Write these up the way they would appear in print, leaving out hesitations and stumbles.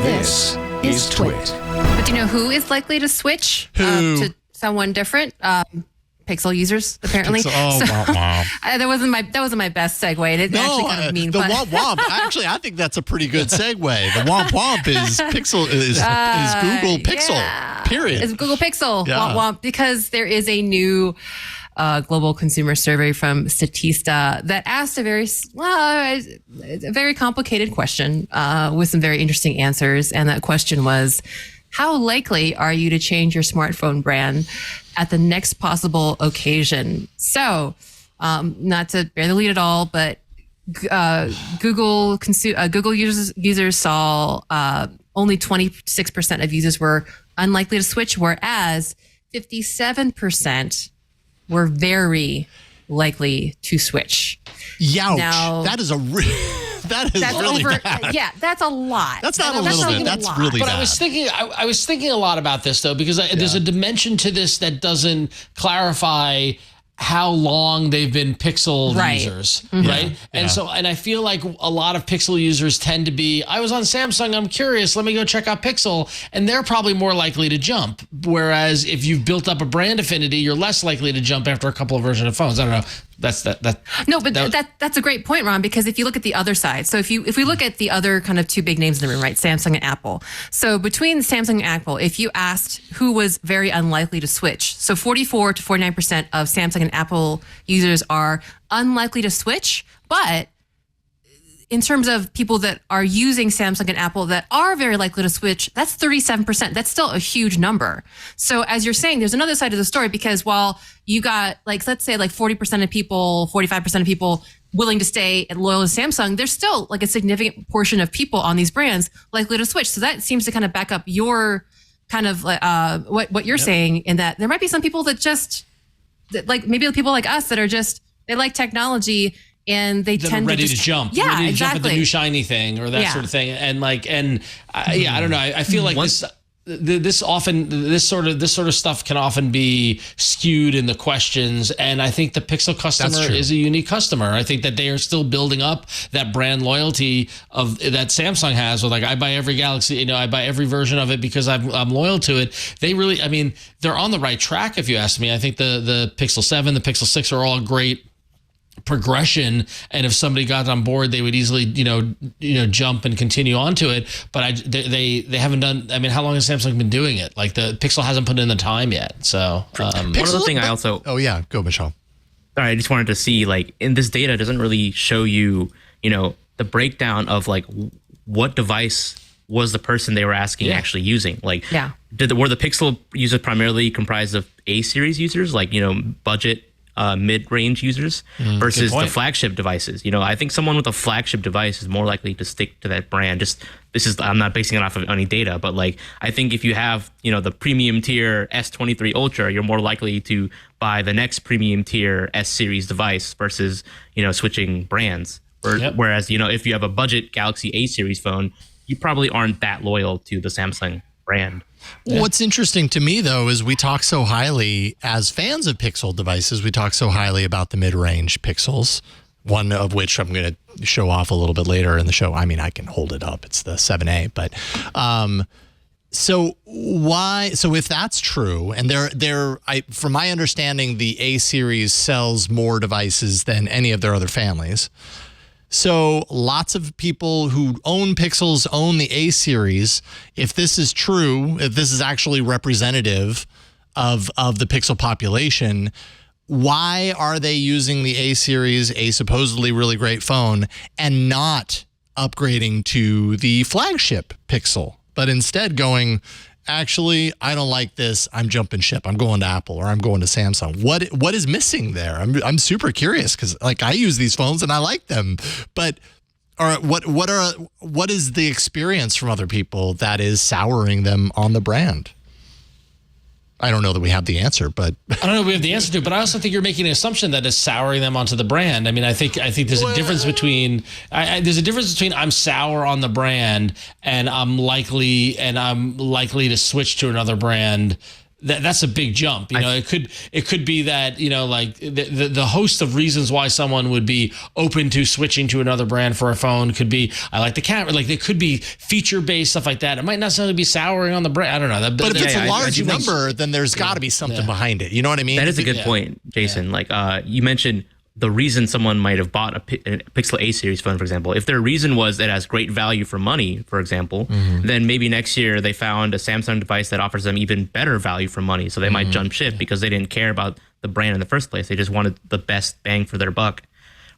This is TWiT. But do you know who is likely to switch to someone different? Pixel users, apparently. That wasn't my best segue. It actually kind of mean the womp womp. Actually, I think that's a pretty good segue. The womp womp is Pixel is Google Pixel. Yeah. Period. It's Google Pixel. Yeah. Womp womp. Because there is a new global consumer survey from Statista that asked a very complicated question with some very interesting answers. And that question was, how likely are you to change your smartphone brand at the next possible occasion? So, not to bear the lead at all, but Google users saw only 26% of users were unlikely to switch, whereas 57% were very likely to switch. Youch. Now, that is really bad. Yeah, that's a lot. That's not a little bit. That's really bad. But I was thinking a lot about this though, because there's a dimension to this that doesn't clarify how long they've been Pixel users, right? And I feel like a lot of Pixel users tend to be, I was on Samsung, I'm curious, let me go check out Pixel, and they're probably more likely to jump. Whereas if you've built up a brand affinity, you're less likely to jump after a couple of versions of phones. I don't know. That's a great point, Ron, because if you look at the other side, so if we look at the other kind of two big names in the room, right, Samsung and Apple. So between Samsung and Apple, if you asked who was very unlikely to switch, so 44 to 49% of Samsung and Apple users are unlikely to switch, but in terms of people that are using Samsung and Apple that are very likely to switch, that's 37%. That's still a huge number. So as you're saying, there's another side of the story, because while you got, like, let's say like 40% of people, 45% of people willing to stay loyal to Samsung, there's still like a significant portion of people on these brands likely to switch. So that seems to kind of back up your kind of what you're saying, in that there might be some people that just, like maybe people like us that are just, they like technology, and they tend ready to jump. Yeah, ready to exactly. jump at the new shiny thing or that sort of thing. And I don't know. I feel like this sort of stuff can often be skewed in the questions. And I think the Pixel customer is a unique customer. I think that they are still building up that brand loyalty that Samsung has. With, like, I buy every Galaxy, I buy every version of it because I'm loyal to it. They really, they're on the right track, if you ask me. I think the Pixel 7, the Pixel 6 are all great progression, and if somebody got on board, they would easily jump and continue onto it. But they haven't done. How long has Samsung been doing it? Like, the Pixel hasn't put in the time yet. So one other thing I also go Mishaal. Sorry, I just wanted to see, like, in this data doesn't really show you the breakdown of like what device was the person they were asking actually using. Like, were the Pixel users primarily comprised of A series users, like budget mid-range users, versus the flagship devices? I think someone with a flagship device is more likely to stick to that brand. I'm not basing it off of any data, but like, I think if you have the premium tier S23 Ultra, you're more likely to buy the next premium tier S series device versus switching brands. Whereas if you have a budget Galaxy A series phone, you probably aren't that loyal to the Samsung brand. What's interesting to me, though, is we talk so highly, as fans of Pixel devices, we talk so highly about the mid-range Pixels, one of which I'm going to show off a little bit later in the show. I can hold it up. It's the 7A. But so if that's true, and from my understanding, the A series sells more devices than any of their other families. So lots of people who own Pixels own the A series. If this is true, if this is actually representative of the Pixel population, why are they using the A series, a supposedly really great phone, and not upgrading to the flagship Pixel, but instead going, actually, I don't like this, I'm jumping ship, I'm going to Apple, or I'm going to Samsung? What is missing there? I'm super curious, because like, I use these phones and I like them, but what is the experience from other people that is souring them on the brand? I don't know that we have the answer, but I don't know if we have the answer to it, but I also think you're making an assumption that is souring them onto the brand. I think there's a difference between I'm sour on the brand and I'm likely to switch to another brand that's a big jump. It could be that, like the host of reasons why someone would be open to switching to another brand for a phone could be, I like the camera, like there could be feature based stuff like that. It might not necessarily be souring on the brand. I don't know. But if it's a large number, then there's got to be something behind it. You know what I mean? That is a good point, Jason. Yeah. Like you mentioned the reason someone might have bought a Pixel A series phone, for example. If their reason was it has great value for money, for example, then maybe next year they found a Samsung device that offers them even better value for money. So they might jump ship because they didn't care about the brand in the first place. They just wanted the best bang for their buck.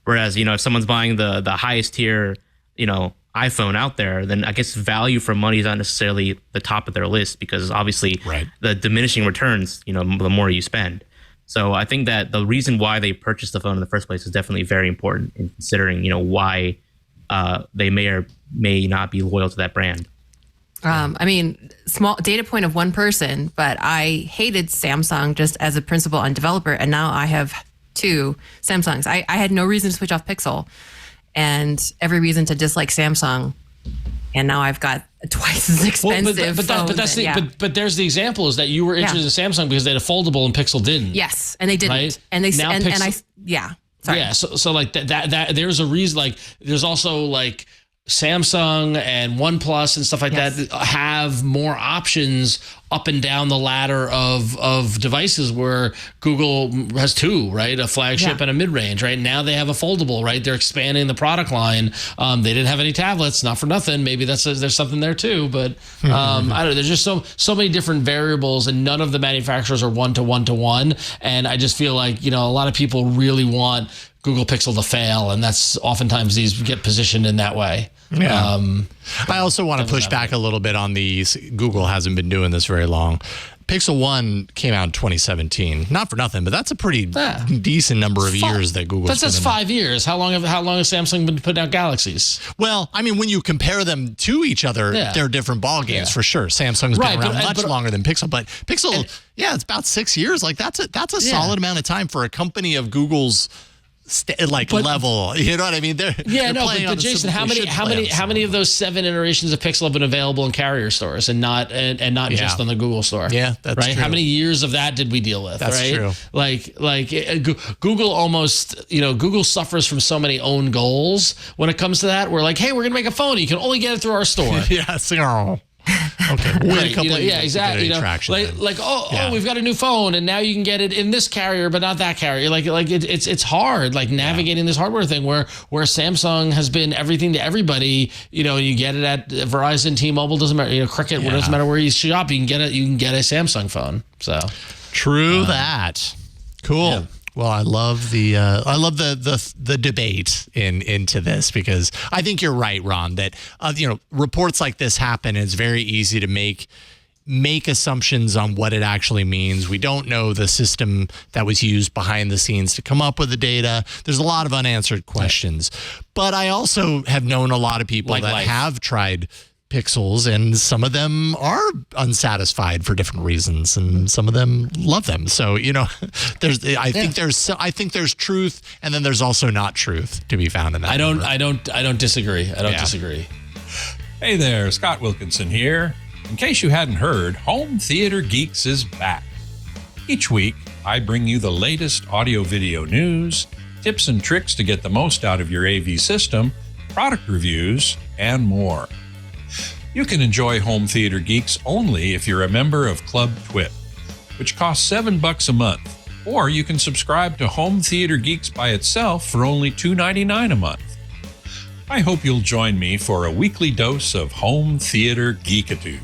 Whereas, if someone's buying the highest tier, iPhone out there, then I guess value for money is not necessarily the top of their list, because obviously the diminishing returns, the more you spend. So I think that the reason why they purchased the phone in the first place is definitely very important in considering, why they may or may not be loyal to that brand. I mean, small data point of one person, but I hated Samsung just as a principal and developer, and now I have 2 Samsungs. I had no reason to switch off Pixel and every reason to dislike Samsung, and now I've got a twice as expensive phone. But there's the example is that you were interested in Samsung because they had a foldable and Pixel didn't. Yes, and they didn't. Right? And they now and, Pixel, and I sorry. Yeah, so like that there's a reason, like there's also like Samsung and OnePlus and stuff like that have more options up and down the ladder of devices, where Google has 2, right? A flagship and a mid-range, right? Now they have a foldable, right? They're expanding the product line. They didn't have any tablets, not for nothing. Maybe there's something there too, but I don't know. There's just so many different variables, and none of the manufacturers are one-to-one. And I just feel like, a lot of people really want Google Pixel to fail, and that's oftentimes these get positioned in that way. Yeah. I also want to push back a little bit on these. Google hasn't been doing this very long. Pixel 1 came out in 2017. Not for nothing, but that's a pretty decent number of years that Google's That's 5 years. How long has Samsung been putting out Galaxies? Well, I mean, when you compare them to each other, they're different ball games for sure. Samsung's been around much longer than Pixel, but Pixel, it's about 6 years. Like that's a solid amount of time for a company of Google's level, you know what I mean? But Jason, how many of those 7 iterations of Pixel have been available in carrier stores and not just on the Google store? Yeah, that's right. true. How many years of that did we deal with? That's right? true. Like Google almost, Google suffers from so many own goals when it comes to that. We're like, hey, we're gonna make a phone. You can only get it through our store. Okay. Wait a couple exactly. We've got a new phone, and now you can get it in this carrier, but not that carrier. It's hard, navigating this hardware thing where Samsung has been everything to everybody. You get it at Verizon, T-Mobile, doesn't matter. Cricket, doesn't matter where you shop. You can get it. You can get a Samsung phone. So true that. Cool. Yeah. Well, I love the debate into this, because I think you're right, Ron, that reports like this happen, and it's very easy to make assumptions on what it actually means. We don't know the system that was used behind the scenes to come up with the data. There's a lot of unanswered questions. But I also have known a lot of people that have tried Pixels, and some of them are unsatisfied for different reasons, and some of them love them. So I think there's truth, and then there's also not truth to be found in that. I don't disagree. I don't disagree. Hey there, Scott Wilkinson here. In case you hadn't heard, Home Theater Geeks is back. Each week, I bring you the latest audio-video news, tips and tricks to get the most out of your AV system, product reviews, and more. You can enjoy Home Theater Geeks only if you're a member of Club TWiT, which costs $7 a month, or you can subscribe to Home Theater Geeks by itself for only $2.99 a month. I hope you'll join me for a weekly dose of Home Theater Geekitude.